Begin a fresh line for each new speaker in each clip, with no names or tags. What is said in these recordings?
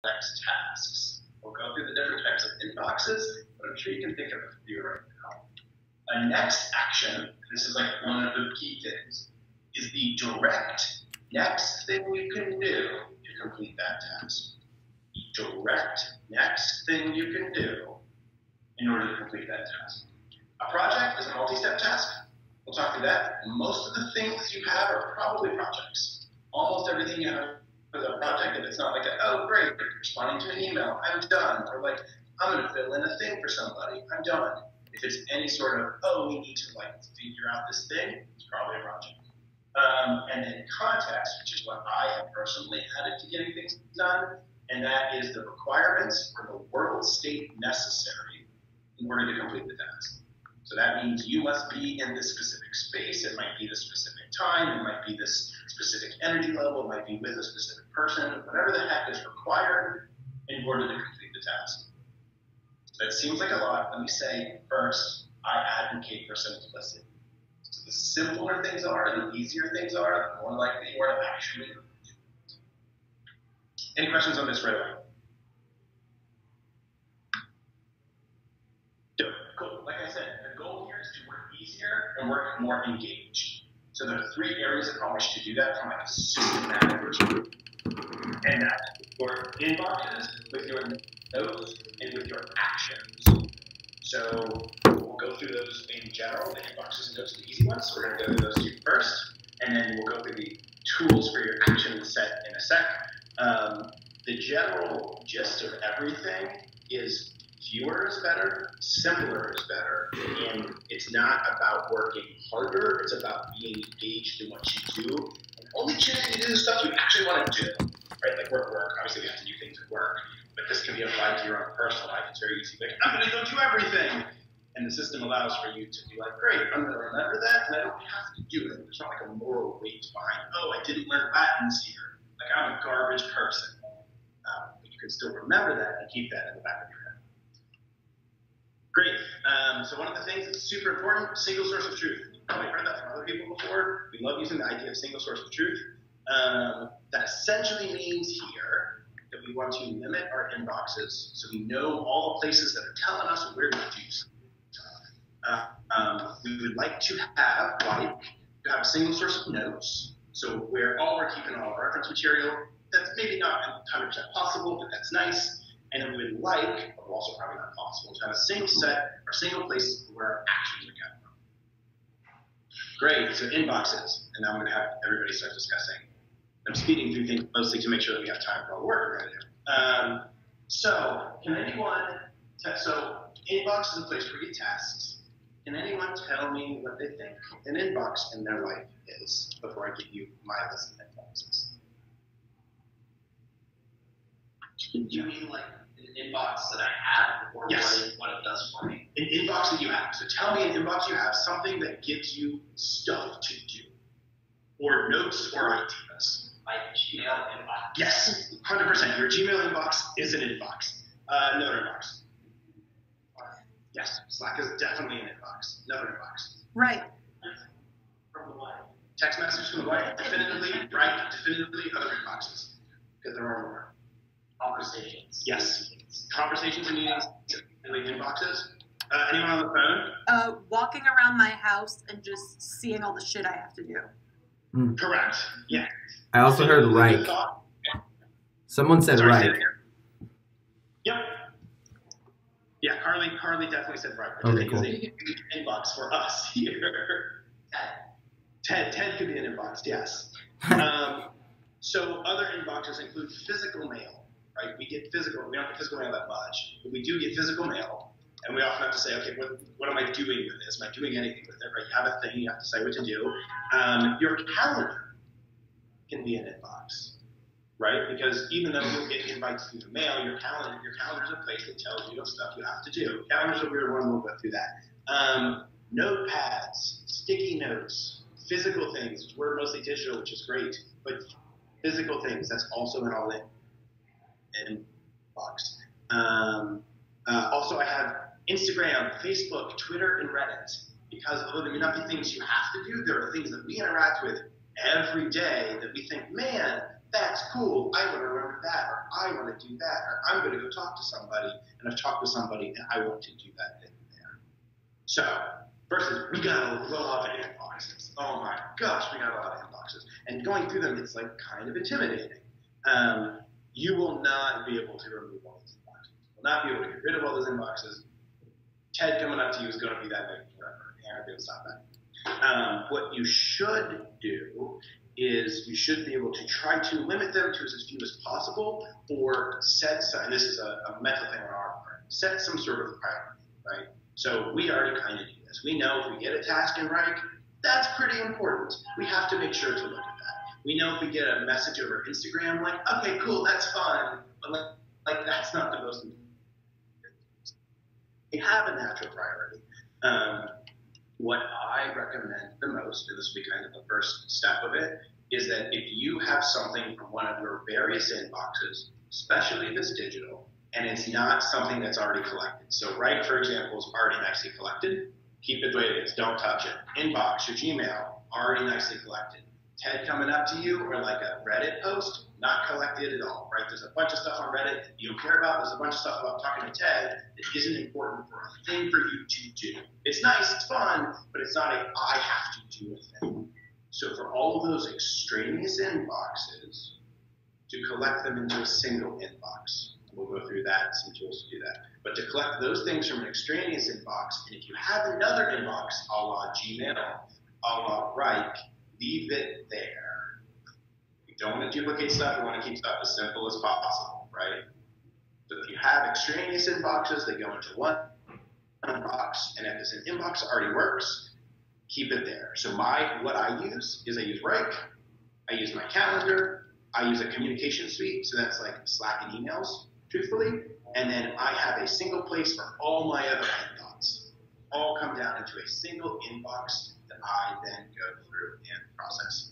tasks. We'll go through the different types of inboxes, but I'm sure you can think of a few right now. A next action, this is like one of the key things, is the direct next thing you can do to complete that task. The direct next thing you can do in order to complete that task. A project is a multi-step task. We'll talk through that. Most of the things you have are probably projects. Almost everything you have is a project, and it's not like, oh, great, responding to an email, I'm done. Or like, I'm going to fill in a thing for somebody, I'm done. If it's any sort of, oh, we need to like figure out this thing, it's probably a project. And then context, which is what I have personally added to getting things done, and that is the requirements or the world state necessary in order to complete the task. So that means you must be in this specific space. It might be this specific time. It might be this specific energy level. It might be with a specific person. Whatever the heck is required in order to complete the task. That seems like a lot. Let me say first, I advocate for simplicity. So the simpler things are, the easier things are, the more likely you are to actually do it. Any questions on this right away? Cool. Like I said, the goal here is to work easier and work more engaged. So there are 3 areas upon which to do that from like a systematic perspective. And that's your inboxes, with your notes, and with your actions. So we'll go through those in general. The inboxes and notes are the easy ones. So we're going to go through those 2 first, and then we'll go through the tools for your action set in a sec. The general gist of everything is fewer is better, simpler is better, and it's not about working harder, it's about being engaged in what you do, and only choosing to do the stuff you actually want to do, right? Like work, obviously we have to do things at work, but this can be applied to your own personal life. It's very easy, like, I'm going to go do everything, and the system allows for you to be like, great, I'm going to remember that, and I don't have to do it. There's not like a moral weight behind, oh, I didn't learn Latin this year, like I'm a garbage person. But you can still remember that and keep that in the back of your head. Great. So one of the things that's super important, single source of truth. You've probably heard that from other people before. We love using the idea of single source of truth. That essentially means here that we want to limit our inboxes so we know all the places that are telling us where to do stuff. We would like to have a single source of notes, so where all we're keeping all our reference material. That's maybe not 100% possible, but that's nice. And then we would like, but also probably not possible, to have a single set or single place where our actions are coming from. Great, so inboxes. And now I'm going to have everybody start discussing. I'm speeding through things mostly to make sure that we have time for all the work we're going to do. So inbox is a place where you get tasks. Can anyone tell me what they think an inbox in their life is before I give you my list of inboxes?
Do you mean like an inbox that I have, or
yes.
what it does for me?
An inbox that you have. So tell me an inbox you have, something that gives you stuff to do, or notes or ideas.
My Gmail inbox.
Yes, 100%. Your Gmail inbox is an inbox. Another inbox. Yes, Slack is definitely an inbox. Another inbox.
Right.
From the wife.
Text message from the wife, definitively. Right, definitively other inboxes. Because there are more.
Conversations.
Yes. Conversations and meetings, definitely inboxes. Anyone on the phone?
Walking around my house and just seeing all the shit I have to do.
Correct. Yeah.
I also heard right. Someone said right.
Yep. Yeah, Carly definitely said right.
Okay, cool.
Is an inbox for us here. Ted could be an inbox, yes. So other inboxes include physical mail. Right? We don't get physical mail that much, but we do get physical mail, and we often have to say, okay, what am I doing with this? Am I doing anything with it? Right? You have a thing, you have to say what to do. Your calendar can be an inbox, right? Because even though you'll get invites through the mail, your calendar is a place that tells you of stuff you have to do. Calendar's a weird one, we'll go through that. Notepads, sticky notes, physical things. We're mostly digital, which is great, but physical things, that's also an all-in inbox. Also, I have Instagram, Facebook, Twitter, and Reddit. Because although there may not be things you have to do, there are things that we interact with every day that we think, man,
that's cool. I want to remember that, or I want to do that, or I'm going to go talk to somebody, and I've talked to somebody, and I want to do that thing there. So, first is we got a lot of inboxes. Oh my gosh, we got a lot of inboxes. And going through them, it's like kind of intimidating. You will not be able to remove all these inboxes. You will not be able to get rid of all those inboxes. Ted coming up to you is going to be that way forever. You can't be able to stop that. What you should do is you should be able to try to limit them to as few as possible, or set some, and this is a mental thing on our part, set some sort of priority, right? So we already kind of do this. We know if we get a task in Reich, that's pretty important. We have to make sure to look at that. We know if we get a message over Instagram, like, okay, cool, that's fun, but like that's not the most important. We have a natural priority. What I recommend the most, and this will be kind of the first step of it, is that if you have something from one of your various inboxes, especially if it's digital, and it's not something that's already collected. So Reich, for example, is already nicely collected. Keep it the way it is. Don't touch it. Inbox, your Gmail, already nicely collected. Ted coming up to you, or like a Reddit post, not collected at all, right? There's a bunch of stuff on Reddit you don't care about. There's a bunch of stuff about talking to Ted that isn't important for a thing for you to do. It's nice, it's fun, but it's not a I have to do a thing. So for all of those extraneous inboxes, to collect them into a single inbox. We'll go through that, some tools to do that. But to collect those things from an extraneous inbox, and if you have another inbox, a la Gmail, a la Reich, leave it there. We don't want to duplicate stuff. We want to keep stuff as simple as possible, right? So if you have extraneous inboxes, they go into one inbox, and if it's an inbox that already works, keep it there. So what I use is I use Reich, I use my calendar, I use a communication suite, so that's like Slack and emails, truthfully, and then I have a single place for all my other thoughts. All come down into a single inbox that I then go through and process.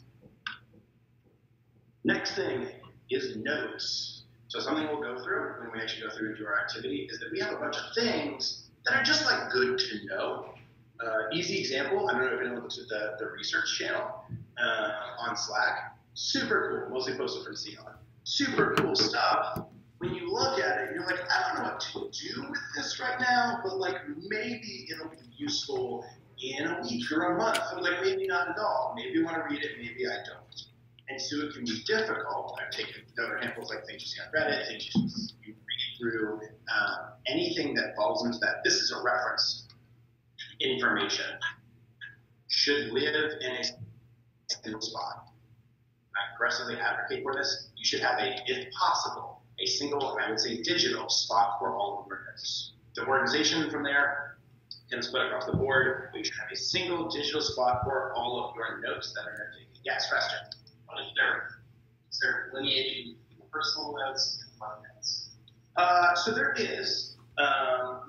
Next thing is notes. So something we'll go through when we actually go through and do our activity is that we have a bunch of things that are just like good to know. Easy example, I don't know if anyone looks at the research channel on Slack. Super cool, mostly posted from Xeon. Super cool stuff. When you look at it, you're like, I don't know what to do with this right now, but like maybe it'll be useful in a week or a month. Or like maybe not at all. Maybe you want to read it, maybe I don't. And so it can be difficult. I've taken other examples like things you see on Reddit, things you read through, anything that falls into that. This is a reference. Information should live in a single spot. I aggressively advocate for this. You should have if possible, a single, I would say digital spot for all of your notes. The organization from there can split across the board, but you should have a single digital spot for all of your notes that are note-taking. Yes, question.
Is there lineage in personal notes and work notes?
So there is. I'm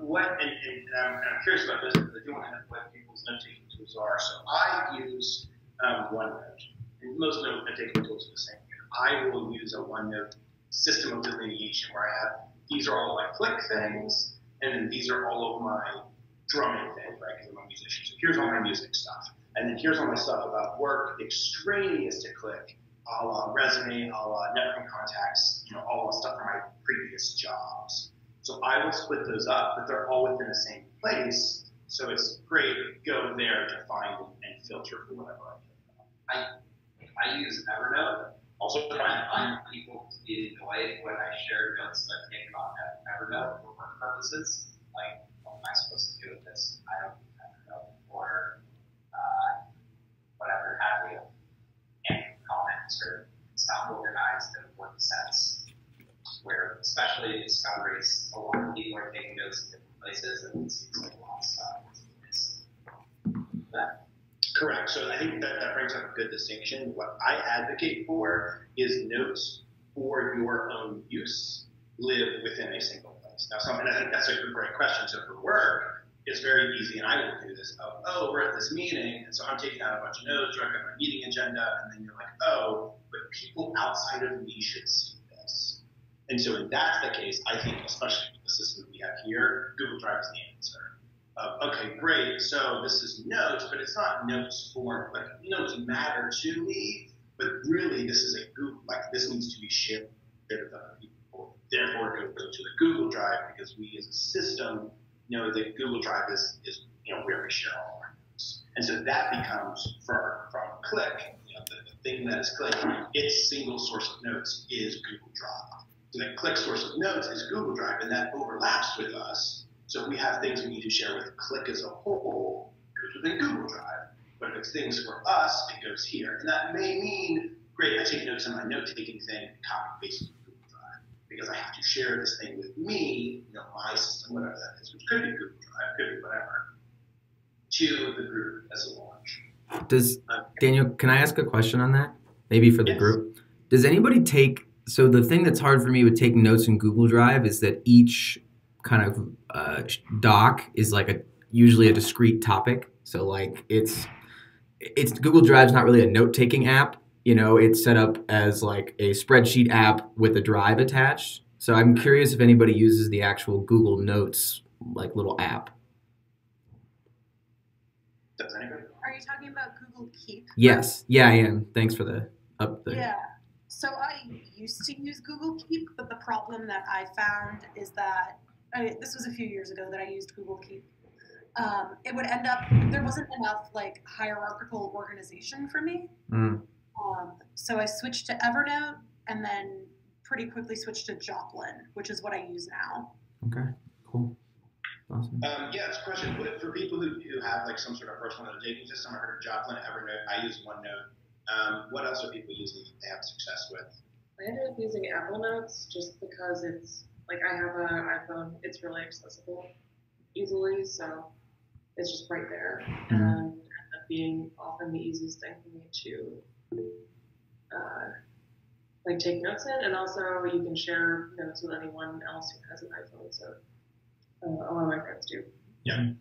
curious about this because I do want to know what people's note-taking tools are. So I use OneNote. And most note-taking tools are the same. I will use a OneNote system of delineation where I have, these are all of my click things, and then these are all of my drumming things, right, because I'm a musician. So here's all my music stuff. And then here's all my stuff about work, extraneous to click, a la resume, a la networking contacts, all the stuff from my previous jobs. So I will split those up, but they're all within the same place. So it's great, go there to find and filter for whatever I can.
I use Evernote. Also trying to find people to be annoyed when I share notes that came on Evernote for work purposes. Like, what am I supposed to do with this? I don't use Evernote or whatever have you. And comments or it's not organized in work sets. Where, especially in discoveries, a lot of people are taking notes in different places, and it seems like a lot of stuff.
Correct. So I think that brings up a good distinction. What I advocate for is notes for your own use live within a single place. Now, I think that's a great question. So for work, it's very easy, and I will do this. We're at this meeting, and so I'm taking out a bunch of notes, writing my meeting agenda, and then you're like, but people outside of me should see this. And so if that's the case, I think, especially with the system that we have here, Google Drive is the answer. Okay, great, so this is notes, but it's not notes for, like, notes matter to me, But really, this is a Google, like this needs to be shared with other people. Therefore, it goes to the Google Drive because we as a system know that Google Drive is where we share all our notes. And so that becomes from Click, the thing that is Click, its single source of notes is Google Drive. So that Click source of notes is Google Drive, and that overlaps with us. So if we have things we need to share with Click as a whole, it goes within Google Drive. But if it's things for us, it goes here. And that may mean, great, I take notes on my note-taking thing, copy paste it to Google Drive. Because I have to share this thing with me, my system, whatever that is, which could be Google Drive, could be whatever, to the group as a launch.
Daniel, can I ask a question on that? Maybe for the group. Does anybody so the thing that's hard for me with taking notes in Google Drive is that each kind of doc is like usually a discrete topic. So like it's Google Drive's not really a note-taking app. It's set up as like a spreadsheet app with a drive attached. So I'm curious if anybody uses the actual Google Notes like little app.
Does anybody?
Are you talking about Google Keep?
Yes. Yeah, I am. Thanks for the update.
Yeah. So I used to use Google Keep, but the problem that I found is that this was a few years ago that I used Google Keep. It would end up there wasn't enough like hierarchical organization for me. So I switched to Evernote and then pretty quickly switched to Joplin, which is what I use now.
Okay, cool. Awesome.
It's a question. For people who have like some sort of personal note-taking system, I heard of Joplin, Evernote. I use OneNote. What else are people using that they have success with?
I ended up using Apple Notes just because it's like I have an iPhone. It's really accessible easily, so it's just right there, and ended up being often the easiest thing for me to like take notes in, and also you can share notes with anyone else who has an iPhone. So a lot of my friends do.
Yeah.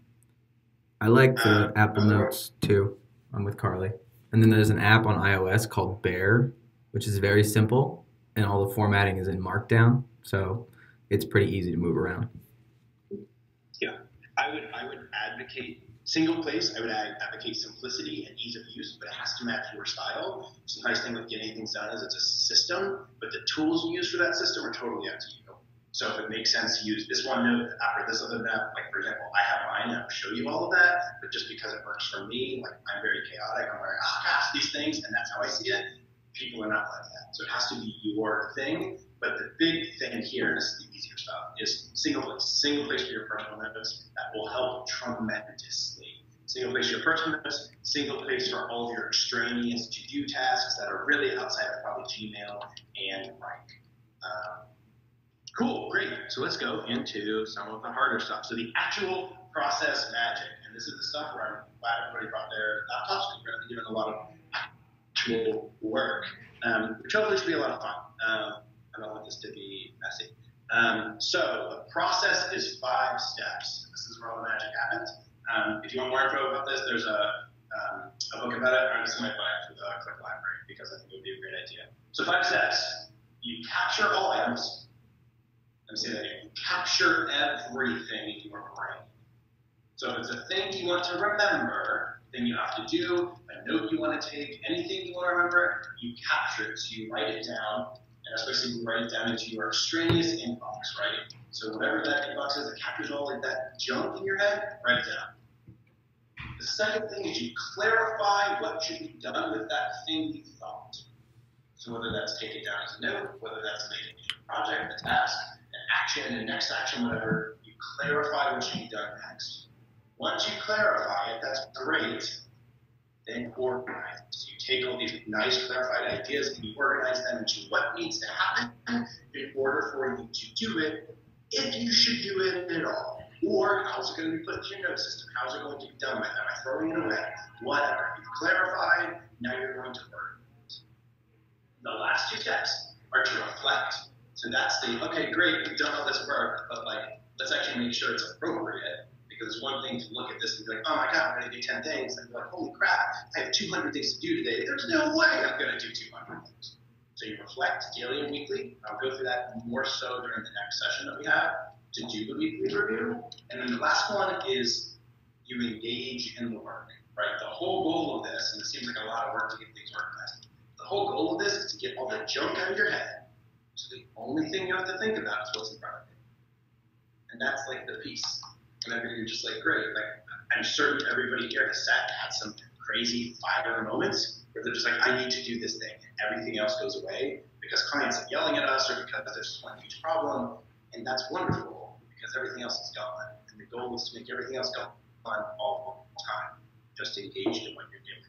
I like the Apple Notes too. I'm with Carly. And then there's an app on iOS called Bear, which is very simple, and all the formatting is in Markdown, so it's pretty easy to move around.
Yeah, I would advocate single place. I would advocate simplicity and ease of use, but it has to match your style. So the nice thing with getting things done is it's a system, but the tools you use for that system are totally up to you. So if it makes sense to use this one note after this other note, like for example, I have mine and I'll show you all of that, but just because it works for me, like I'm very chaotic, I'm like, gosh, these things, and that's how I see it. People are not like that. So it has to be your thing. But the big thing here, and this is the easier stuff, is single place for your personal notes. That will help tremendously. Single place for your personal notes, single place for all of your extraneous to-do tasks that are really outside of probably Gmail and Rank. Cool, great. So let's go into some of the harder stuff. So the actual process magic, and this is the stuff where I'm glad everybody brought their laptops because we're going to be doing a lot of actual work, which hopefully should be a lot of fun. I don't want this to be messy. So the process is 5 steps. This is where all the magic happens. If you want more info about this, there's a book about it. I'm just going to buy it for the Click Library because I think it would be a great idea. So 5 steps. You capture all items. Let me say that again. Capture everything in your brain. So if it's a thing you want to remember, thing you have to do, a note you want to take, anything you want to remember, you capture it. So you write it down, and especially you write it down into your extraneous inbox, right? So whatever that inbox is that captures all of that junk in your head, write it down. The second thing is you clarify what should be done with that thing you thought. So whether that's take it down as a note, whether that's make it a project, a task, an action, a next action, whatever, you clarify what should be done next. Once you clarify it, that's great. Then organize. So you take all these nice clarified ideas and you organize them into what needs to happen in order for you to do it, if you should do it at all. Or how's it going to be put into your note system? How's it going to be done with? Am I throwing it away? Whatever. You've clarified, now you're going to organize. The last 2 steps are to reflect. So that's okay, great, we've done all this work, but let's actually make sure it's appropriate. Because it's one thing to look at this and be like, oh my God, I'm going to do 10 things. And be like, holy crap, I have 200 things to do today. There's no way I'm going to do 200 things. So you reflect daily and weekly. I'll go through that more so during the next session that we have to do the weekly review. And then the last one is you engage in the work, right? The whole goal of this, and it seems like a lot of work to get things organized, the whole goal of this is to get all the junk out of your head. So the only thing you have to think about is what's in front of you. And that's like the piece. Whenever you're just like, great, like I'm certain everybody here has had some crazy fire moments where they're just like, I need to do this thing. And everything else goes away because clients are yelling at us or because there's one huge problem. And that's wonderful because everything else is gone. And the goal is to make everything else gone all the time. Just engaged in what you're doing.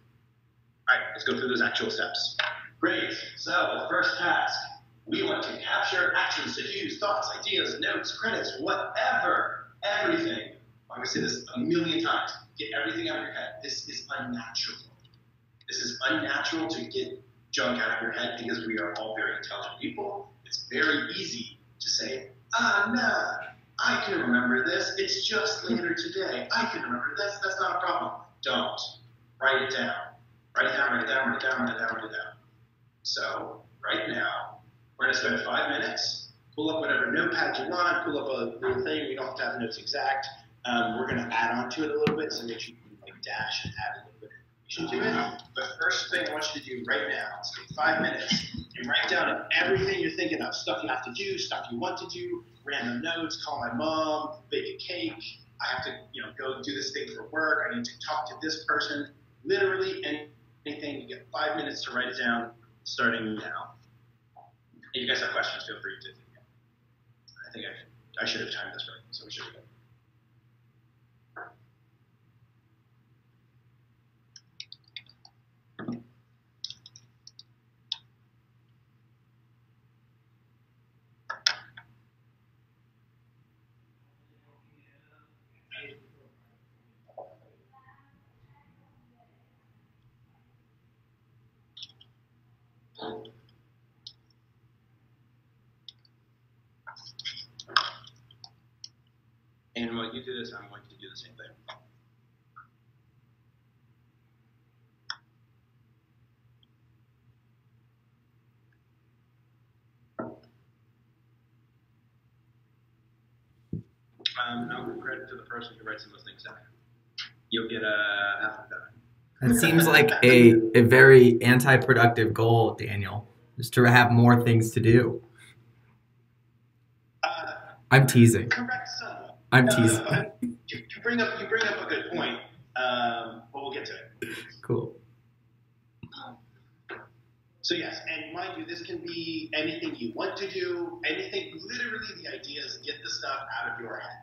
All right, let's go through those actual steps. Great. So the first task, we want to capture actions, to-dos, thoughts, ideas, notes, credits, whatever, everything. I'm going to say this a million times. Get everything out of your head. This is unnatural. This is unnatural to get junk out of your head because we are all very intelligent people. It's very easy to say, no, I can remember this. It's just later today. I can remember this. That's not a problem. Don't. Write it down. Write it down, write it down, write it down, write it down, write it down. So, right now, we're going to spend 5 minutes, pull up whatever notepad you want, pull up a little thing. We don't have to have the notes exact. We're going to add on to it a little bit, so make sure you can like dash and add a little bit of information to it. But first thing I want you to do right now is take 5 minutes and write down everything you're thinking of, stuff you have to do, stuff you want to do, random notes, call my mom, bake a cake, I have to go do this thing for work, I need to talk to this person, literally anything. You get 5 minutes to write it down, starting now. If you guys have questions, feel free to think. I think I should have timed this right, so we should be good. And while you do this, I'm going to do the same thing. I'll give credit to the person who writes the most things down. You'll get a half of that.
That seems like a very anti-productive goal, Daniel, just to have more things to do. I'm teasing.
Correct somewhat.
I'm teasing.
You bring up a good point, but we'll get to it.
Cool.
So yes, and mind you, this can be anything you want to do, anything. Literally, the idea is get the stuff out of your head.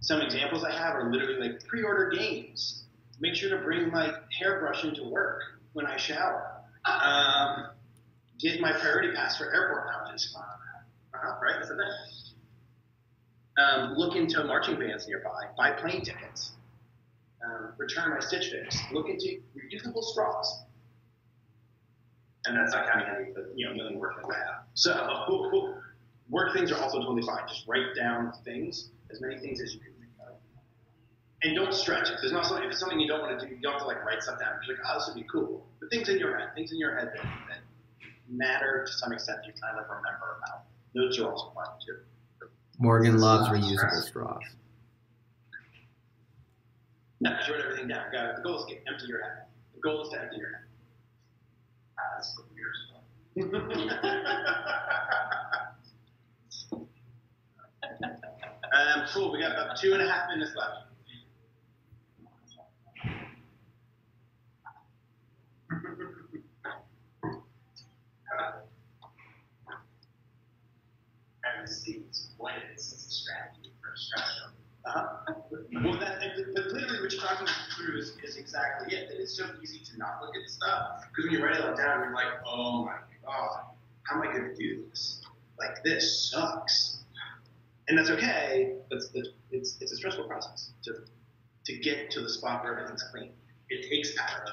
Some examples I have are literally like pre-order games. Make sure to bring my hairbrush into work when I shower. Get my priority pass for airport lounges. Right, that's the thing. Look into marching bands nearby. Buy plane tickets. Return my Stitch Fix. Look into reusable straws. And that's not counting any of the million work things I have. So work things are also totally fine. Just write down things, as many things as you can think of. And don't stretch it. If it's something you don't want to do, you don't have to like write stuff down. You're like, oh, this would be cool. But things in your head that matter to some extent that you're trying to remember about. Notes are also fine too.
Morgan loves reusable straws.
No, just write everything down. The goal is to empty your head. The goal is to empty your head. That's what weird stuff. Cool. We got about 2.5 minutes left.
And the seeds, what is a strategy for a structure?
Well, but literally what you're talking through is exactly it. That it's so easy to not look at stuff because when you write it all down, you're like, oh my god, how am I going to do this? Like this sucks, and that's okay. It's a stressful process to get to the spot where everything's clean. It takes effort.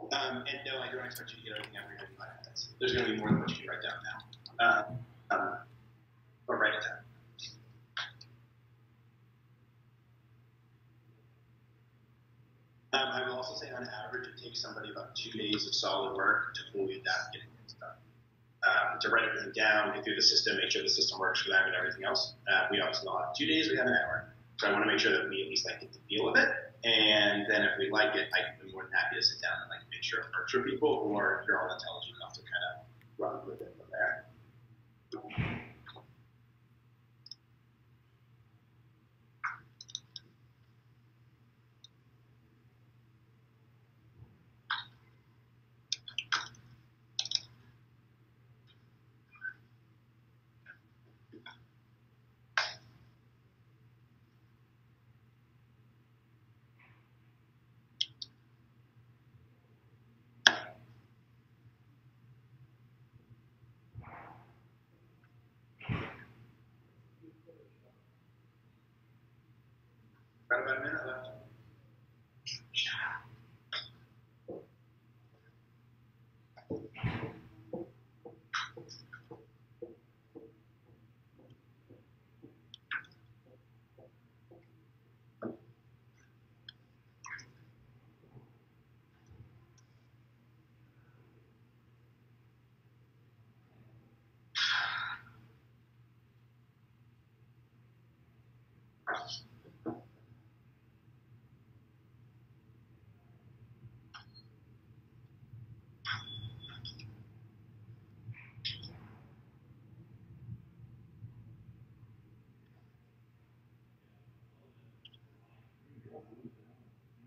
And no, I don't expect you to get everything out in 5 minutes. There's going to be more than what you can write down now. But write it down. I will also say on average it takes somebody about 2 days of solid work to fully adapt getting things done. To write everything down, get through the system, make sure the system works for them and everything else. We obviously don't have 2 days, we have an hour. So I want to make sure that we at least like get the feel of it, and then if we like it, I can be more than happy to sit down and like make sure it works for people, or if you're all intelligent enough to kind of run with it from there. Right about a minute left.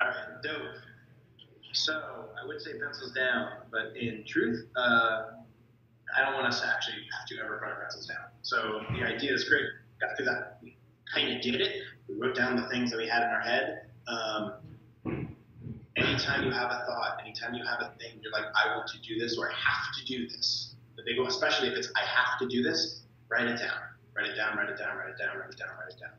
All right, dope. So I would say pencils down, but in truth, I don't want us to actually have to ever put our pencils down. So the idea is great. Got through that. We kind of did it. We wrote down the things that we had in our head. Anytime you have a thought, anytime you have a thing, you're like, I want to do this or I have to do this. The big one, especially if it's I have to do this, write it down. Write it down, write it down, write it down, write it down, write it down.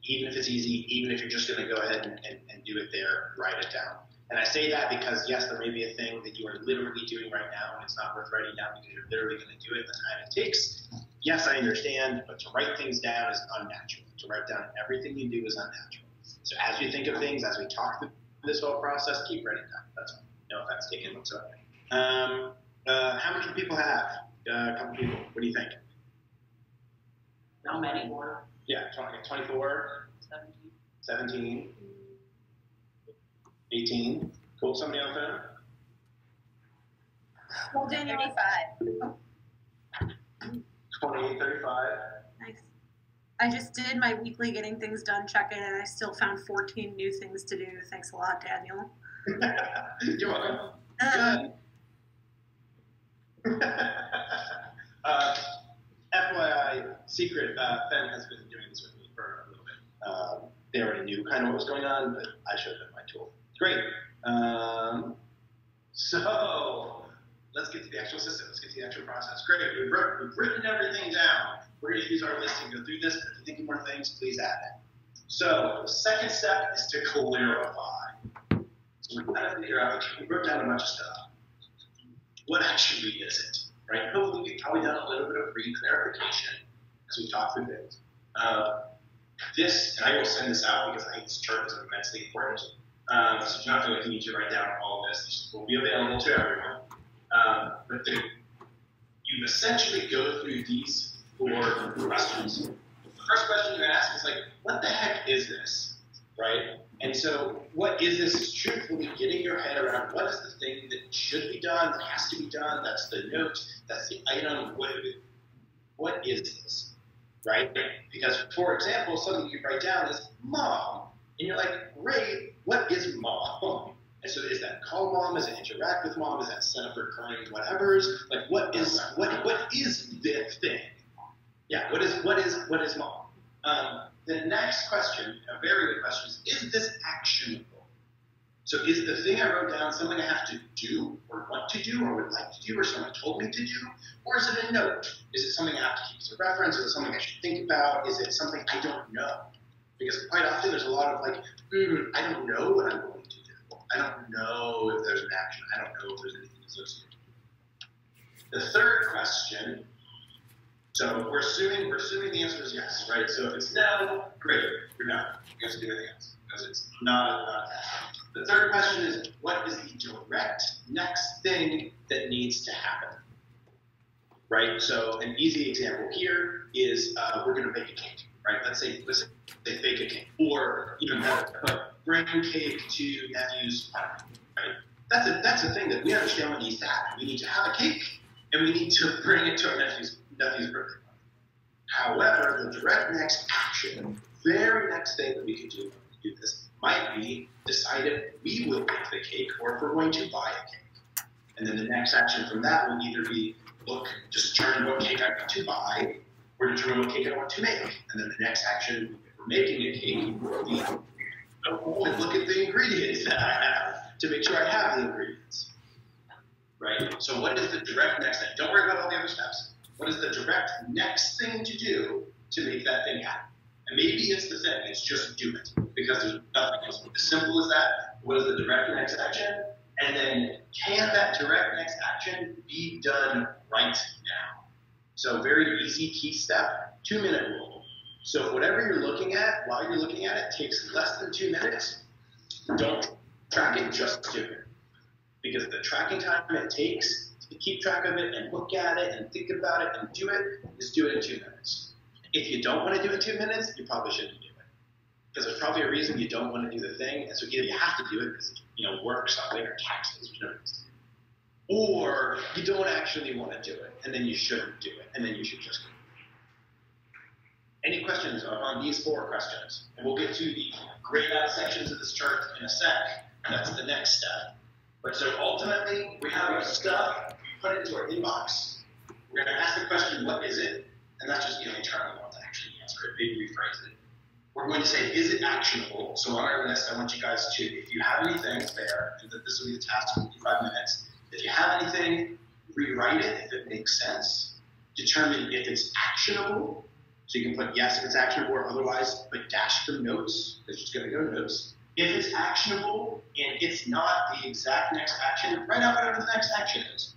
Even if it's easy, even if you're just going to go ahead and do it there, write it down. And I say that because, yes, there may be a thing that you are literally doing right now and it's not worth writing down because you're literally going to do it in the time it takes. Yes, I understand, but to write things down is unnatural. To write down everything you do is unnatural. So as you think of things, as we talk through this whole process, keep writing down. That's all. No offense taken whatsoever. How many people have? A couple people. What do you think?
Not many more.
Yeah, 24, 17, 18. Cool. Somebody on the phone?
Well, Daniel,
28, 35.
nice. I just did my weekly getting things done check-in, and I still found 14 new things to do. Thanks a lot, Daniel.
You're welcome. FYI, secret, Ben has been doing this with me for a little bit. They already knew kind of what was going on, but I showed them my tool. Great. So let's get to the actual system. Let's get to the actual process. Great. We've written everything down. We're going to use our list and go through this. But if you're thinking more things, please add that. So the second step is to clarify. So we're trying to figure out, okay, we wrote down a bunch of stuff. What actually is it? Right? Hopefully we've probably done a little bit of re-clarification as we talk through things. This, and I will send this out because I think this chart is immensely important. So do not feel like you need to write down all of this. This will be available to everyone. But you essentially go through these 4 questions. The first question you're asking is like, what the heck is this? Right? And so what is this is truthfully getting your head around what is the thing that should be done, that has to be done, that's the note, that's the item, what is this? Right? Because, for example, something you write down is mom. And you're like, Ray, what is mom? And so is that call mom? Is it interact with mom? Is that set up recurring whatevers? Like what is the thing? Yeah, what is mom? The next question, a very good question, is this actionable? So is the thing I wrote down something I have to do or want to do or would like to do or someone told me to do? Or is it a note? Is it something I have to keep as a reference? Is it something I should think about? Is it something I don't know? Because quite often there's a lot of like, I don't know what I'm going to do. I don't know if there's an action. I don't know if there's anything associated. The third question, so we're assuming the answer is yes, right? So if it's no, great, you're not. You have to do anything else because it's not. The third question is, what is the direct next thing that needs to happen? Right? So an easy example here is we're going to bake a cake. right? Let's say bake a cake, or even better, bring cake to nephew's party, right? That's a thing that we understand what needs to happen. We need to have a cake, and we need to bring it to our nephew's birthday party. However, the direct next action, very next thing that we could do when we do this, might be decide if we will bake the cake or if we're going to buy a cake. And then the next action from that will either be, look, just determine what cake I want to buy, or determine what cake I want to make. And then the next action, if we're making a cake, will be, oh, and look at the ingredients that I have to make sure I have the ingredients. Right? So what is the direct next thing? Don't worry about all the other steps. What is the direct next thing to do to make that thing happen? And maybe it's the thing, it's just do it, because there's nothing else. As simple as that, what is the direct next action? And then can that direct next action be done right now? So very easy key step, 2-minute rule. So whatever you're looking at, while you're looking at it, takes less than 2 minutes, don't track it, just do it. Because the tracking time it takes to keep track of it and look at it and think about it and do it is do it in 2 minutes. If you don't want to do it in 2 minutes, you probably shouldn't do it. Because there's probably a reason you don't want to do the thing, and so either you have to do it because work, something, or taxes, or no reason, or you don't actually want to do it, and then you shouldn't do it, and then you should just do it. Any questions on these 4 questions? And we'll get to the grayed out sections of this chart in a sec. That's the next step. But so ultimately, we have our stuff, we put it into our inbox. We're going to ask the question, what is it? And that's just internally want to actually answer it, maybe rephrase it. We're going to say, is it actionable? So on our list, I want you guys to, if you have anything there, and this will be the task in 5 minutes, if you have anything, rewrite it if it makes sense. Determine if it's actionable. So you can put yes if it's actionable, or otherwise put dash for notes. It's just going to go to notes. If it's actionable and it's not the exact next action, write out whatever the next action is.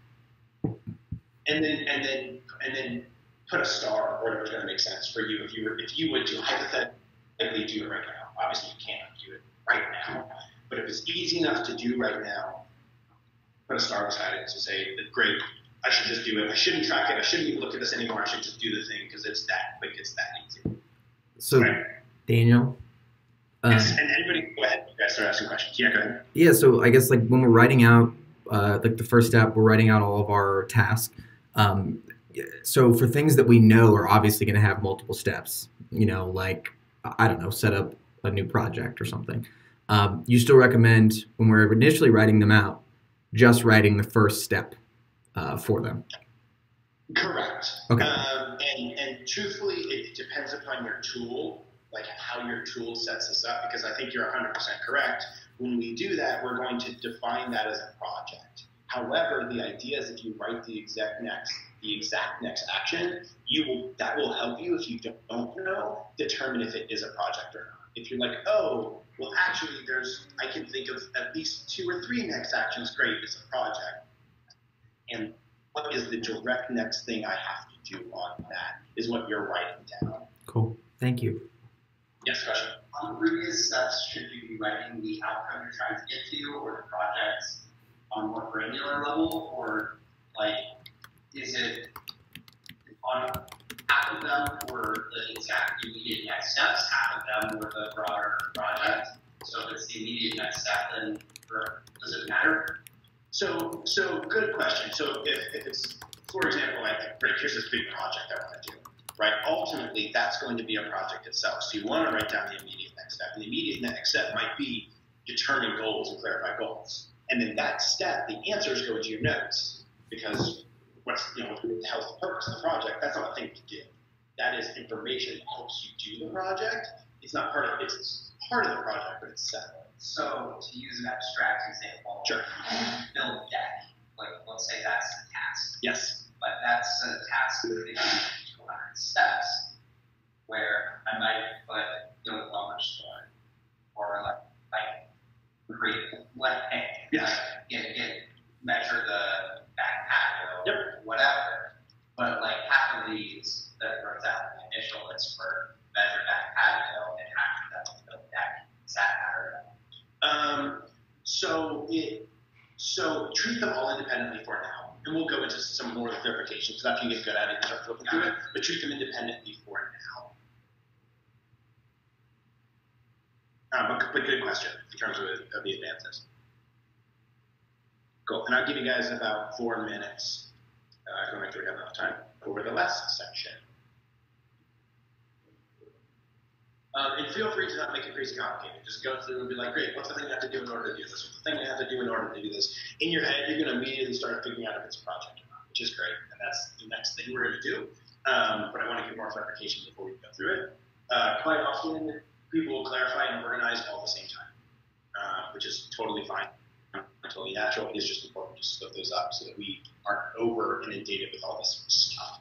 And then put a star or whatever's going to make sense for you. If you would to hypothetically do it right now. Obviously you can't do it right now. But if it's easy enough to do right now, put a star beside it to say, great, I should just do it. I shouldn't track it. I shouldn't even look at this anymore. I should just do the thing because it's that quick. It's that easy.
So, right. Daniel?
Yes, and anybody, go ahead. You guys start asking questions. Yeah, go ahead.
Yeah, so I guess when we're writing out, the first step, we're writing out all of our tasks. So for things that we know are obviously going to have multiple steps, I don't know, set up a new project or something. You still recommend, when we're initially writing them out, just writing the first step for them?
Correct.
Okay.
And truthfully, it depends upon your tool, like how your tool sets this up, because I think you're 100% correct. When we do that, we're going to define that as a project. However, the idea is if you write the exact next action, that will help you, if you don't know, determine if it is a project or not. If you're like, oh, well, actually, I can think of at least 2 or 3 next actions. Great, it's a project. And what is the direct next thing I have to do on that is what you're writing down.
Cool. Thank you.
Yes, question.
On the previous steps, should you be writing the outcome you're trying to get to, or the projects on a more granular level, or is it on half of them for the exact immediate next steps, half of them for the broader project? So if it's the immediate next step, then does it matter?
So good question. So if it's, for example, great, here's this big project I want to do, right? Ultimately, that's going to be a project itself. So you want to write down the immediate next step. And the immediate next step might be determine goals and clarify goals. And then that step, the answers go into your notes, because what's the health purpose of the project? That's not a thing to do. That is information that helps you do the project. It's not part of it's part of the project, but it's separate.
So to use an abstract example,
sure.
Build a deck. Let's say that's the task.
Yes.
But that's a task that takes 200 steps, where I might put build a lumber store, or create measure the back patio, whatever. But half of these that runs out in the initial is for measure back patio, and half of them is build deck. Does that matter?
So treat them all independently for now, and we'll go into some more clarification, because after you get good at it, you start flipping through it, but treat them independently for now. But good question in terms of the advances. Cool. And I'll give you guys about 4 minutes. I don't make sure we have enough time over the last section. And feel free to not make it crazy complicated. Just go through and be like, great, what's the thing I have to do in order to do this? What's the thing I have to do in order to do this? In your head, you're going to immediately start figuring out if it's a project or not, which is great. And that's the next thing we're going to do. But I want to give more clarification before we go through it. Quite often, people will clarify and organize all at the same time, which is totally fine. Totally natural. It's just important to split those up so that we aren't over inundated with all this stuff.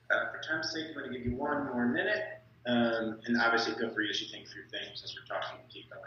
For time's sake, I'm going to give you 1 more minute. And obviously, feel free as you think through things as we're talking to keep going.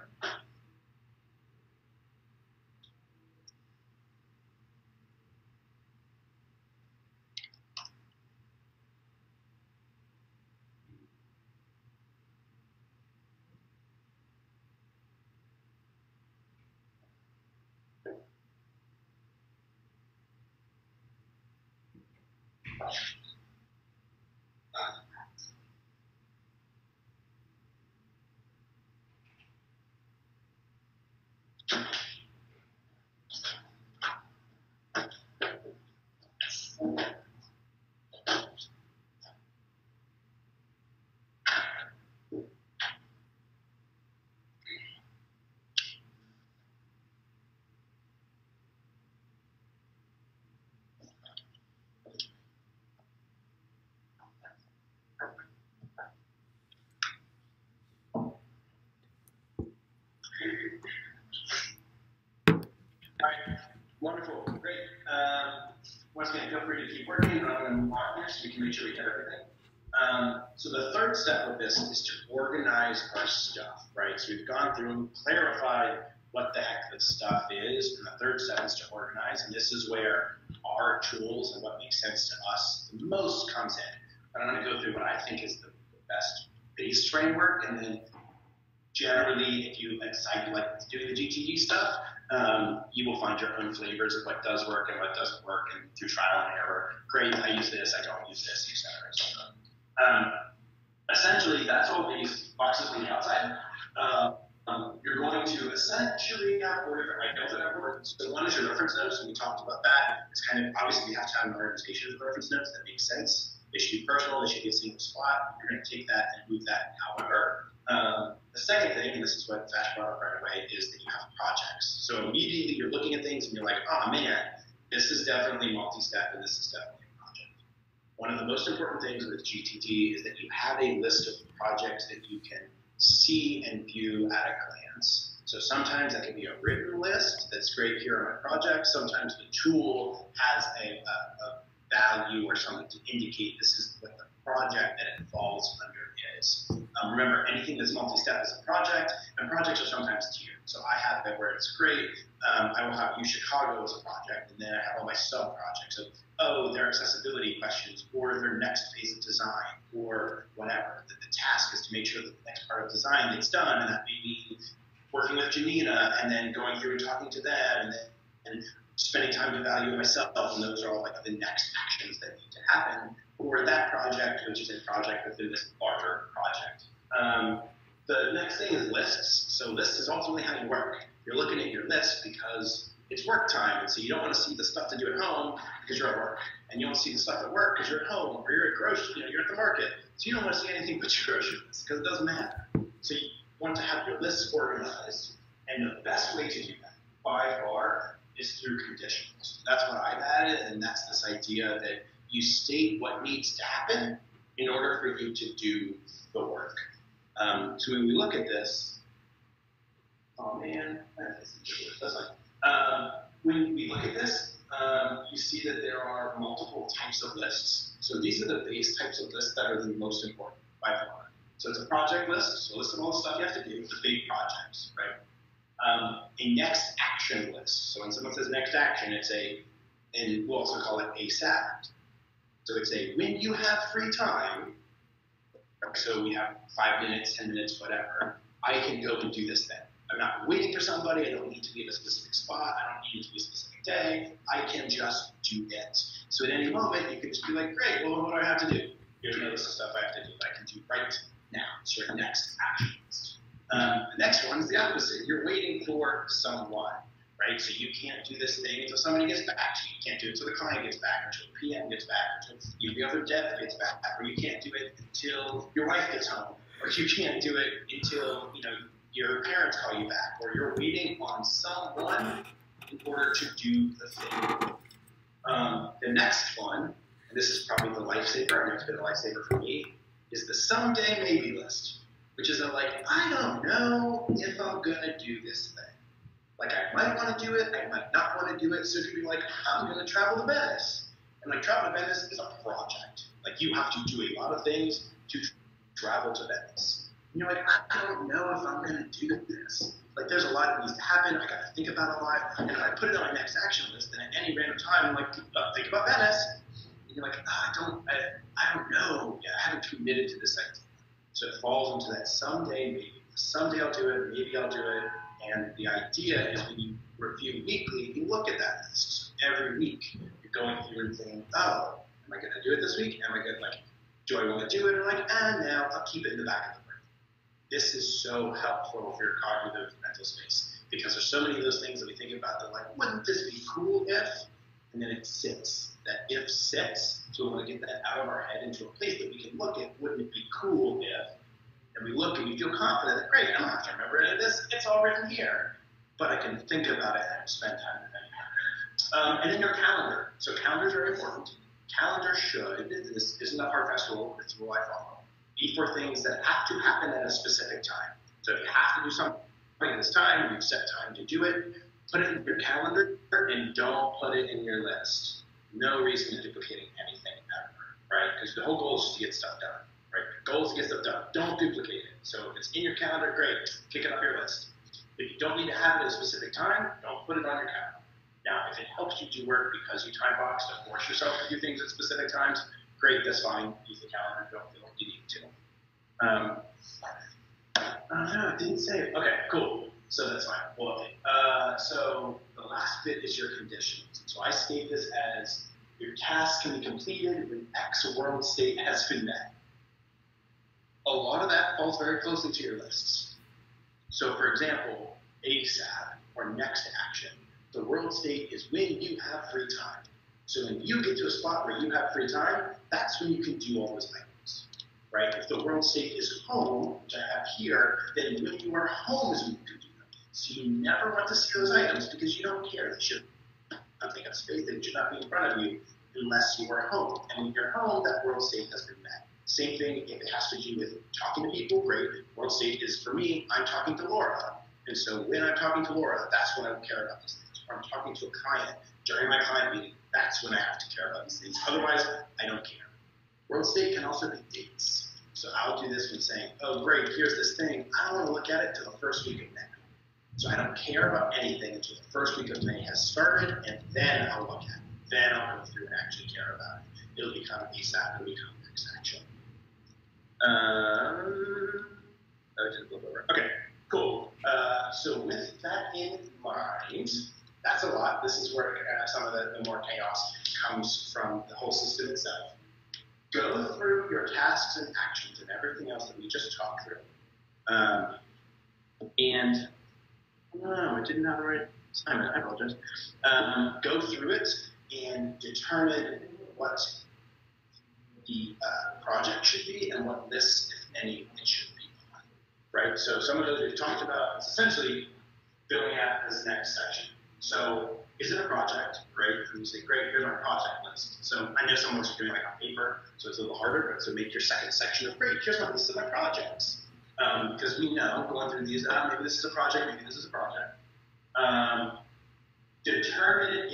Wonderful, great. Once again, feel free to keep working. I'm going to move on here so we can make sure we get everything. So the third step of this is to organize our stuff, right? So we've gone through and clarified what the heck this stuff is, and the third step is to organize, and this is where our tools and what makes sense to us the most comes in. But I'm going to go through what I think is the best base framework, and then generally, if you decide you like doing the GTD stuff, you will find your own flavors of what does work and what doesn't work, and through trial and error. Great, I use this, I don't use this, etc., etc. Essentially, that's all these boxes on the outside. You're going to essentially have 4 different items that have worked. So one is your reference notes, and we talked about that. It's kind of, obviously, we have to have an organization of reference notes that makes sense. They should be personal, they should be a single spot. You're going to take that and move that however. The second thing, and this is what Thatch brought up right away, is that you have projects. So immediately you're looking at things and you're like, oh man, this is definitely multi-step and this is definitely a project. One of the most important things with GTD is that you have a list of projects that you can see and view at a glance. So sometimes that can be a written list that's great here on my project. Sometimes the tool has a value or something to indicate this is what the project that it falls under is. Remember, anything that's multi-step is a project, and projects are sometimes tiered. So I have it where it's great. I will have UChicago as a project, and then I have all my sub-projects of, their accessibility questions, or their next phase of design, or whatever. The task is to make sure that the next part of design gets done, and that may be working with Janina, and then going through and talking to them, and spending time to evaluate myself, and those are all like the next actions that need to happen for that project, which is a project within this larger project. The next thing is lists. So lists is ultimately how you work. You're looking at your list because it's work time, and so you don't want to see the stuff to do at home because you're at work, and you don't see the stuff at work because you're at home, or you're at you're at the market. So you don't want to see anything but your grocery list because it doesn't matter. So you want to have your lists organized, and the best way to do that, by far, is through conditionals. That's what I've added, and that's this idea that you state what needs to happen in order for you to do the work. So when we look at this, oh man, when we look at this, you see that there are multiple types of lists. So these are the base types of lists that are the most important by far. So it's a project list, so a list of all the stuff you have to do, the big projects, right? A next action list. So when someone says next action, and we'll also call it ASAP. So it's when you have free time, so we have 5 minutes, 10 minutes, whatever, I can go and do this thing. I'm not waiting for somebody. I don't need to be at a specific spot. I don't need it to be a specific day. I can just do it. So at any moment, you can just be like, great, well, what do I have to do? Here's a list of stuff I have to do that I can do right now. It's your next action list. The next one is the opposite. You're waiting for someone, right? So you can't do this thing until somebody gets back to you. You can't do it until the client gets back, or until the PM gets back, or until the other dev gets back, or you can't do it until your wife gets home, or you can't do it until, your parents call you back, or you're waiting on someone in order to do the thing. The next one, and this is probably the lifesaver, and it's been a lifesaver for me, is the someday maybe list, which is I don't know if I'm gonna do this thing. I might want to do it, I might not want to do it, so it could be I'm gonna travel to Venice. And travel to Venice is a project. You have to do a lot of things to travel to Venice. You're I don't know if I'm going to do this. There's a lot that needs to happen. I got to think about a lot. And if I put it on my next action list, then at any random time, I'm think about Venice. And you're I don't know. Yeah, I haven't committed to this idea. So it falls into that someday, maybe. Someday I'll do it, maybe I'll do it. And the idea is when you review weekly, you look at that list. So every week, you're going through and saying, oh, am I going to do it this week? Am I going to, do I want to do it? Or no, I'll keep it in the back of the brain. This is so helpful for your cognitive mental space because there's so many of those things that we think about that wouldn't this be cool if? And then it sits. That if sits, so we want to get that out of our head into a place that we can look at, wouldn't it be cool if? And we look and we feel confident that, great, I don't have to remember any of this. It's all written here. But I can think about it and spend time with it. And then your calendar. So calendars are important. Calendar should, this isn't a hard fast rule, it's a rule I follow, be for things that have to happen at a specific time. So if you have to do something at this time, you've set time to do it, put it in your calendar and don't put it in your list. No reason to duplicating anything ever, right? Because the whole goal is just to get stuff done, right? The goal is to get stuff done. Don't duplicate it. So if it's in your calendar, great, kick it off your list. If you don't need to have it at a specific time, don't put it on your calendar. Now, if it helps you do work because you time box to force yourself to do things at specific times, great, that's fine. Use the calendar. Don't feel like you need to. No, I didn't say it. Okay, cool. So that's fine. We'll update. So the last bit is your conditions. So I state this as your task can be completed when X world state has been met. A lot of that falls very closely to your lists. So for example, ASAP or next action. The world state is when you have free time. So when you get to a spot where you have free time, that's when you can do all those items, right? If the world state is home, which I have here, then when you are home is when you can do them. So you never want to see those items because you don't care. They should not take up space. They should not be in front of you unless you are home. And when you're home, that world state has been met. Same thing if it has to do with talking to people, great. World state is, for me, I'm talking to Laura. And so when I'm talking to Laura, that's when I care about these things. Or I'm talking to a client during my client meeting, that's when I have to care about these things. Otherwise, I don't care. World state can also be dates. So I'll do this with saying, oh, great, here's this thing. I don't want to look at it until the first week of May. So I don't care about anything until the first week of May has started, and then I'll look at it. Then I'll go through and actually care about it. It'll become ASAP. It'll become next action. Okay, cool. So with that in mind, that's a lot. This is where some of the more chaos comes from the whole system itself. Go through your tasks and actions and everything else that we just talked through. And I didn't have the right assignment. I apologize. Go through it and determine what the project should be and what list, if any, it should be on. Right? So some of those we've talked about is essentially filling out this next section. So is it a project? Great. And you say, great, here's my project list. So I know someone's doing like on paper, so it's a little harder, but so make your second section of, great, here's my list of my projects. Because we know going through these, maybe this is a project, maybe this is a project. Determine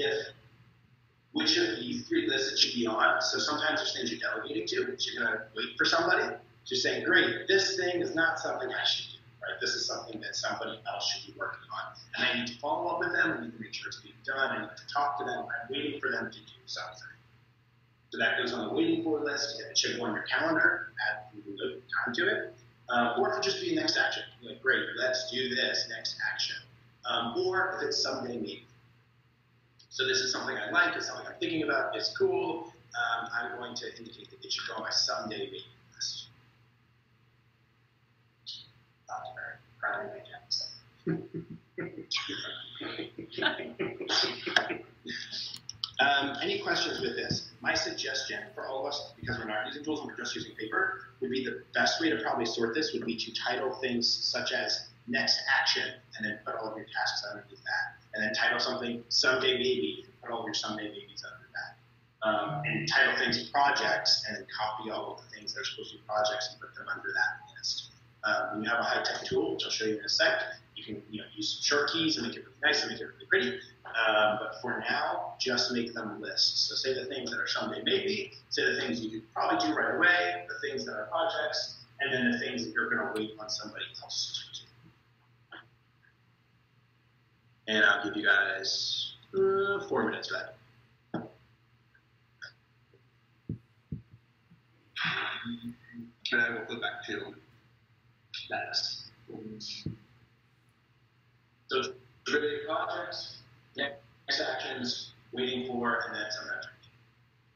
which of these three lists it should be on. So sometimes there's things you're delegating to, which you're going to wait for somebody. Just saying, great, this thing is not something I should do, right? This is something that somebody else should be working on. And I need to follow up with them. I need to make sure it's being done. I need to talk to them. I'm waiting for them to do something. So that goes on the waiting for list. It should go on your calendar, add time to it. Or it could just be next action. Like, great, let's do this next action. Or if it's someday maybe. So this is something I like, it's something I'm thinking about, it's cool. I'm going to indicate that it should go on my someday maybe list. Not very proud of my Any questions with this? My suggestion for all of us, because we're not using tools and we're just using paper, would be the best way to probably sort this would be to title things such as next action, and then put all of your tasks underneath that. And then title something someday maybe, and put all of your someday maybes under that. And title things projects, and then copy all of the things that are supposed to be projects and put them under that list. When you have a high-tech tool, which I'll show you in a sec, you can use some short keys and make it really nice and make it really pretty. But for now, just make them lists. So say the things that are someday maybe, say the things you could probably do right away, the things that are projects, and then the things that you're going to wait on somebody else to do. And I'll give you guys 4 minutes for that. And I will flip back to that list. So really projects, next actions, waiting for, and then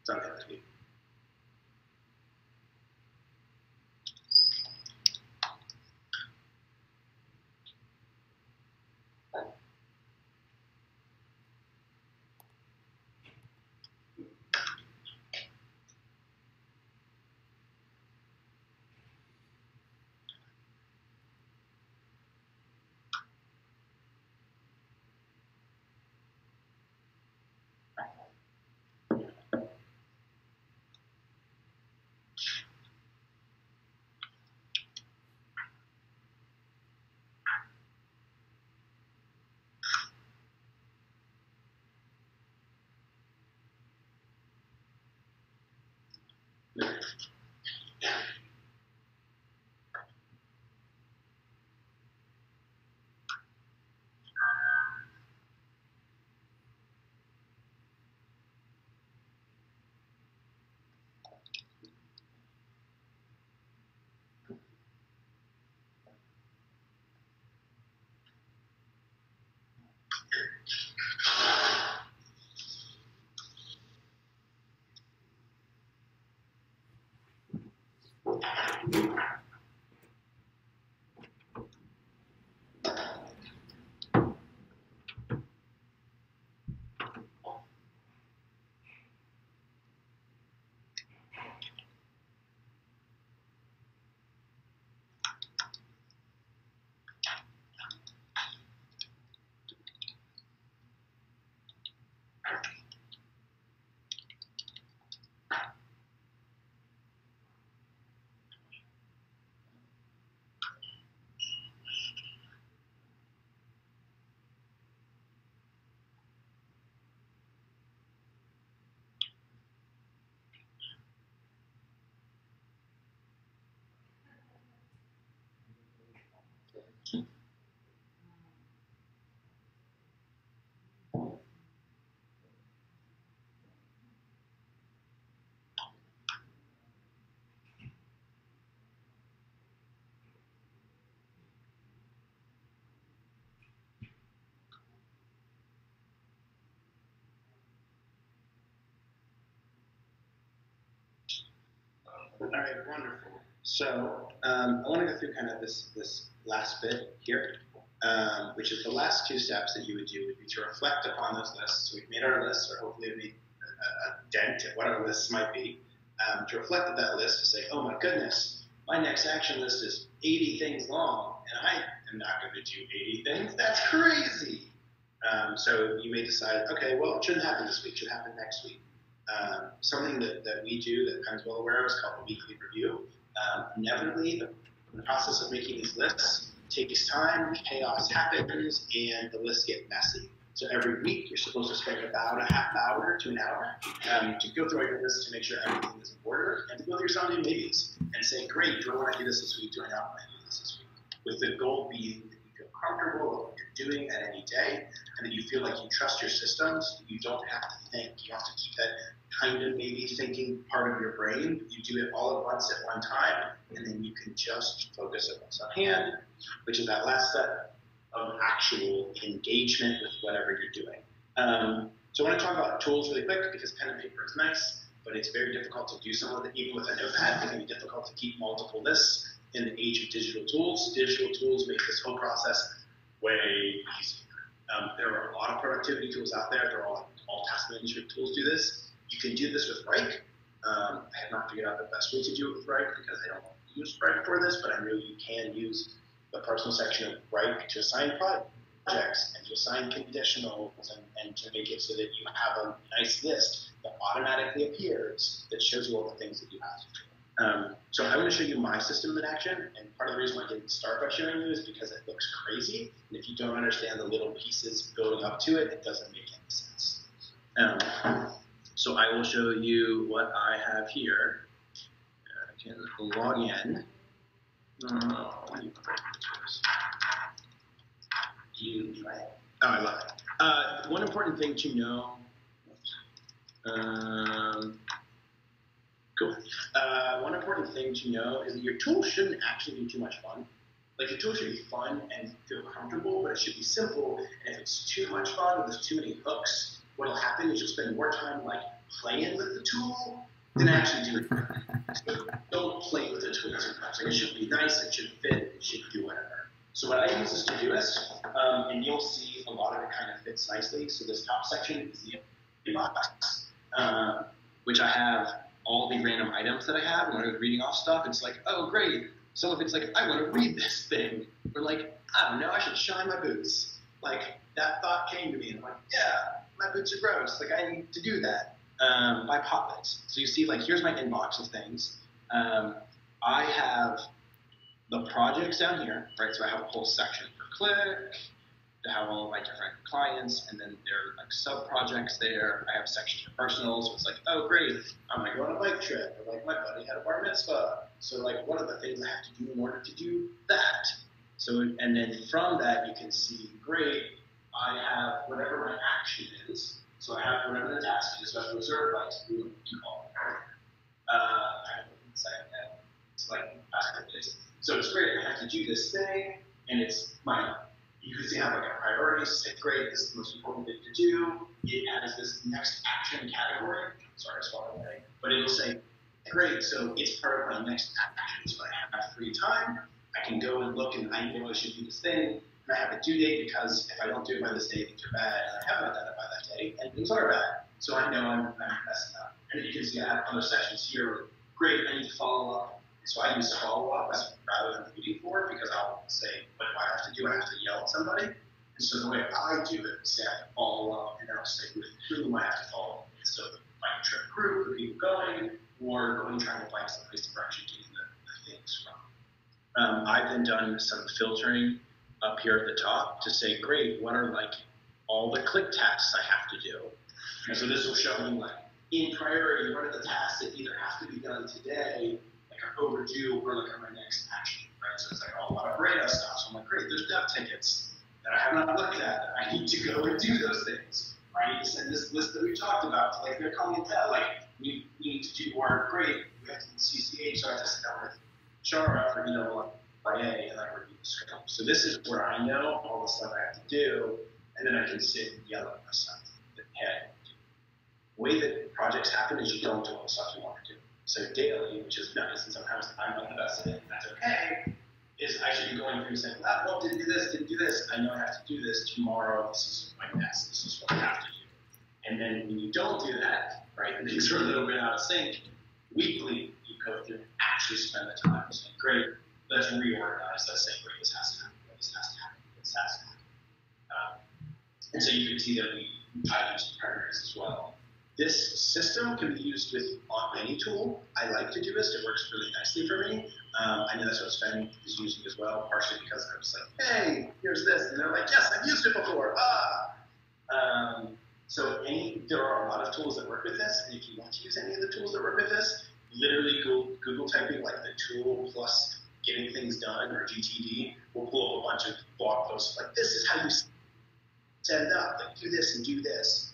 something like that. All right, wonderful. So I want to go through kind of this last bit here, which is the last two steps that you would do would be to reflect upon those lists. So we've made our lists, or hopefully we made a dent at whatever lists might be. To reflect at that list to say, oh my goodness, my next action list is 80 things long, and I am not going to do 80 things. That's crazy. So you may decide, okay, well, it shouldn't happen this week. It should happen next week. Something that we do that Penn's well aware of is called a weekly review. Inevitably, the process of making these lists takes time, chaos happens, and the lists get messy. So every week, you're supposed to spend about a half hour to an hour to go through your list to make sure everything is in order, and to go through some of your maybes and say, great, do I want to do this week? Do I not want to do this week? With the goal being that you feel comfortable with what you're doing at any day, and that you feel like you trust your systems. You don't have to think. You have to keep that kind of maybe thinking part of your brain. You do it all at once at one time, and then you can just focus on what's on hand, which is that last step of actual engagement with whatever you're doing. So I want to talk about tools really quick because pen and paper is nice, but it's very difficult to do some of it. Even with a notepad, it can be difficult to keep multiple lists in the age of digital tools. Digital tools make this whole process way easier. There are a lot of productivity tools out there. They're all task management tools do this. You can do this with Wrike. I have not figured out the best way to do it with Wrike because I don't use Wrike for this, but I know you can use the personal section of Wrike to assign projects and to assign conditionals and to make it so that you have a nice list that automatically appears that shows you all the things that you have to do. So I'm going to show you my system in action, and part of the reason why I didn't start by showing you is because it looks crazy, and if you don't understand the little pieces building up to it, it doesn't make any sense. So I will show you what I have here. I can log in. I love it. One important thing to know. Cool. One important thing to know is that your tool shouldn't actually be too much fun. Like your tool should be fun and feel comfortable, but it should be simple. And if it's too much fun or there's too many hooks, what'll happen is you'll spend more time like playing with the tool than actually doing it. So don't play with the tool too much. Like it should be nice, it should fit, it should do whatever. So what I use this to do is, and you'll see a lot of it kind of fits nicely. So this top section is the inbox, which I have all the random items that I have. And when I was reading off stuff, it's like, oh, great. Some of it's like, I want to read this thing. Or like, I don't know, I should shine my boots. Like, that thought came to me. And I'm like, yeah, my boots are gross. Like, I need to do that. By Potlets. So you see, like, here's my inbox of things. I have the projects down here, right? So I have a whole section for Click, to have all of my different clients, and then there are like sub-projects there. I have sections for personal, so it's like, oh great, I'm gonna go on a bike trip, or like my buddy had a bar mitzvah. So like, what are the things I have to do in order to do that? So, and then from that you can see, great, I have whatever my action is. So I have whatever the task is, so I have reserved by to do what you call it. I have a second that it's like days. So it's great, I have to do this thing, and it's my, you can see I have like a priority, say, great, this is the most important thing to do. It has this next action category. Sorry, I swallowed that. But it'll say, great, so it's part of my next action. So I have free time. I can go and look, and I know I should do this thing. And I have a due date because if I don't do it by this day, things are bad. And I haven't done it by that day, and things are bad. So I know I'm messing up. And then you can see I have other sections here. Great, I need to follow up. So I use follow up rather than waiting for it because I'll say, what do I have to do? I have to yell at somebody. And so the way I do it is say I have to follow up, and then I'll say with whom I have to follow up. So like trip group, the people going, or going trying to find someplace to actually getting the things from. I've then done some filtering up here at the top to say, great, what are like all the click tasks I have to do? And so this will show me like in priority, what are the tasks that either have to be done today, are overdue, or like on my next action, right? So it's like a lot of Breda stuff. So I'm like, great, there's dev tickets that I have not looked at. That I need to go and do those things. Or I need to send this list that we talked about to like their clientele. Like we need to do more. Great, we have to do CCH, so I have to sit down with Shara for by A and like review the scope. So this is where I know all the stuff I have to do, and then I can sit and yell at myself. The way that projects happen is you don't do all the stuff you want to do. So daily, which is nice, and sometimes I'm not the best at it, and that's okay, is I should be going through saying, well, didn't do this, I know I have to do this tomorrow, this is my best, this is what I have to do. And then when you don't do that, right, and things are a little bit out of sync, weekly, you go through and actually spend the time saying, great, let's reorganize, let's say, great, this has to happen, this has to happen, this has to happen. And so you can see that I use primaries as well. This system can be used with any tool. I like to do this. It works really nicely for me. I know that's what Sven is using as well, partially because I was like, hey, here's this. And they're like, yes, I've used it before. So there are a lot of tools that work with this. And if you want to use any of the tools that work with this, literally Google typing like the tool plus getting things done or GTD will pull up a bunch of blog posts like, this is how you set it up. Like, do this and do this.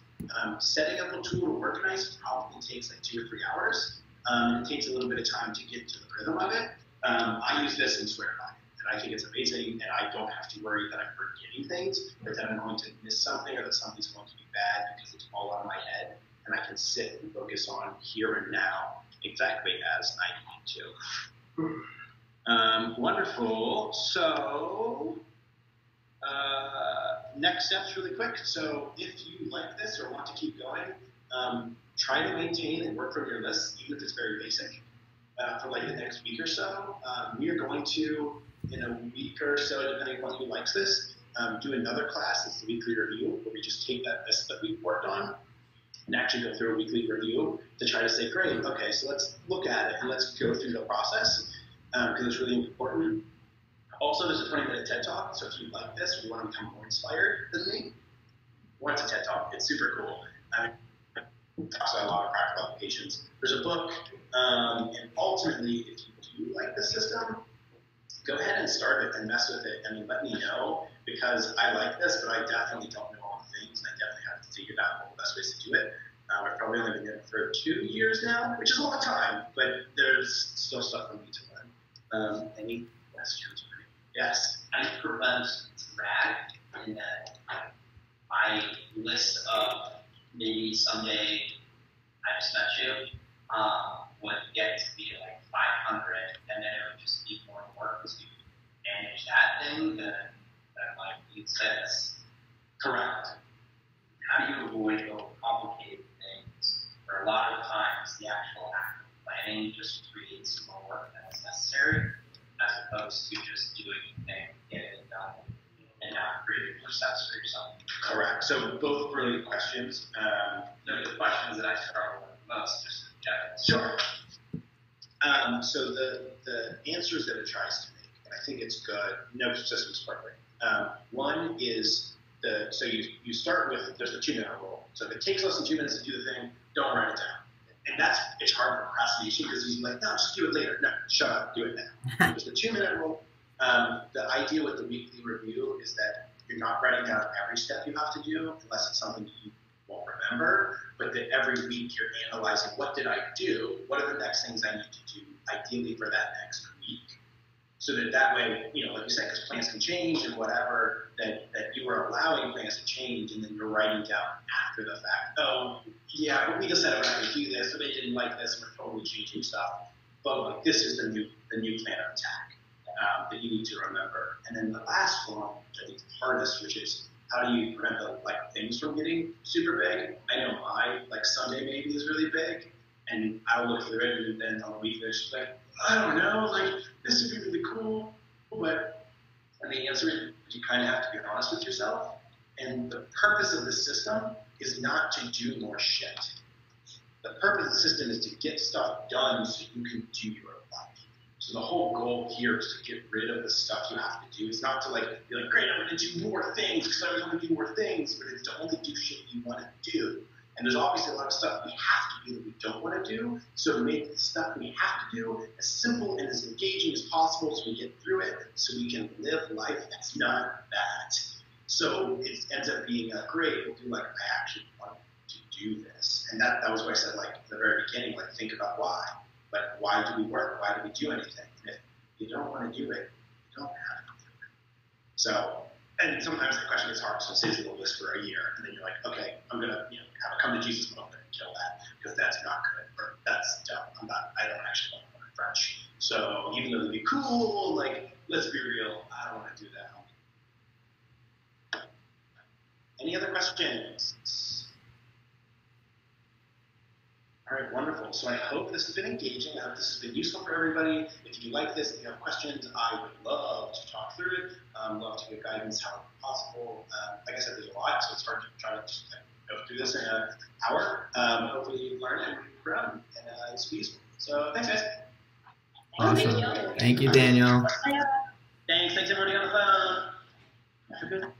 Setting up a tool to organize probably takes like 2 or 3 hours. It takes a little bit of time to get to the rhythm of it. I use this and swear by it. And I think it's amazing, and I don't have to worry that I'm forgetting things, or that I'm going to miss something, or that something's going to be bad because it's all out of my head, and I can sit and focus on here and now exactly as I need to. Wonderful. So, next steps really quick. So if you like this or want to keep going, try to maintain and work from your list, even if it's very basic, for like the next week or so. We are going to, in a week or so, depending on who likes this, do another class. It's the weekly review, where we just take that list that we've worked on and actually go through a weekly review to try to say, great, okay, so let's look at it and let's go through the process, because it's really important. Also, there's a 20-minute TED Talk, so if you like this or you want to become more inspired than me, watch a TED Talk. It's super cool. It talks about a lot of practical applications. There's a book, and ultimately, if you do like the system, go ahead and start it and mess with it. I mean, let me know, because I like this, but I definitely don't know all the things, and I definitely have to figure out all the best ways to do it. I've probably only been doing it for 2 years now, which is a long time, but there's still stuff for me to learn. Any questions? Yes.
I prevent drag in that my list of maybe someday I just met you would get to be like 500, and then it would just be more work to manage that thing than like you said this.
Correct.
How do you avoid complicated things? Where a lot of times the actual act of planning just creates more work than is necessary, as opposed to just doing the thing, getting it done, and not creating more steps for yourself.
Correct. So both really good questions.
The questions that I struggle with most, just in general.
Sure. So the answers that it tries to make, and I think it's good. No system's perfect. One is so you start with, there's the 2-minute rule. So if it takes less than 2 minutes to do the thing, don't write it down. And it's hard for procrastination, because you're like, no, just do it later. No, shut up, do it now. There's the 2-minute rule. The idea with the weekly review is that you're not writing down every step you have to do, unless it's something you won't remember, but that every week you're analyzing, what did I do? What are the next things I need to do, ideally for that next week? So that way, like you said, because plans can change and whatever, that you are allowing plans to change, and then you're writing down after the fact, oh, yeah, but we decided we're not going to do this, so they didn't like this, we're totally changing stuff. But like, this is the new plan of attack that you need to remember. And then the last one, which I think is the hardest, which is, how do you prevent the things from getting super big? I know my Sunday maybe is really big, and I'll look through it, and then on the week there's just like, I don't know, this would be really cool, but and the answer is you kind of have to be honest with yourself. And the purpose of the system is not to do more shit. The purpose of the system is to get stuff done so you can do your life. So the whole goal here is to get rid of the stuff you have to do. It's not to be like, great, I'm going to do more things because I want to do more things, but it's to only do shit you want to do. And there's obviously a lot of stuff we have to do that we don't want to do, so make the stuff we have to do as simple and as engaging as possible so we get through it, so we can live life that's not that. So it ends up being great, we'll do I actually want to do this. And that was what I said at the very beginning, think about why. Why do we work? Why do we do anything? And if you don't want to do it, you don't have to do it. So, and sometimes the question gets hard, so say it's a little list for a year, and then you're like, okay, I'm going to have a come to Jesus moment and kill that, because that's not good, or that's dumb. I So even though they'd be cool, like, let's be real, I don't want to do that. Any other questions? All right, wonderful. So I hope this has been engaging. I hope this has been useful for everybody. If you like this, if you have questions, I would love to talk through it. Love to give guidance however possible. Like I said, there's a lot, so it's hard to try to just go through this in an hour. Hopefully you've learned and grown, and it's useful. So thanks, guys.
Awesome. Thank you, Daniel.
Thanks everybody on the phone.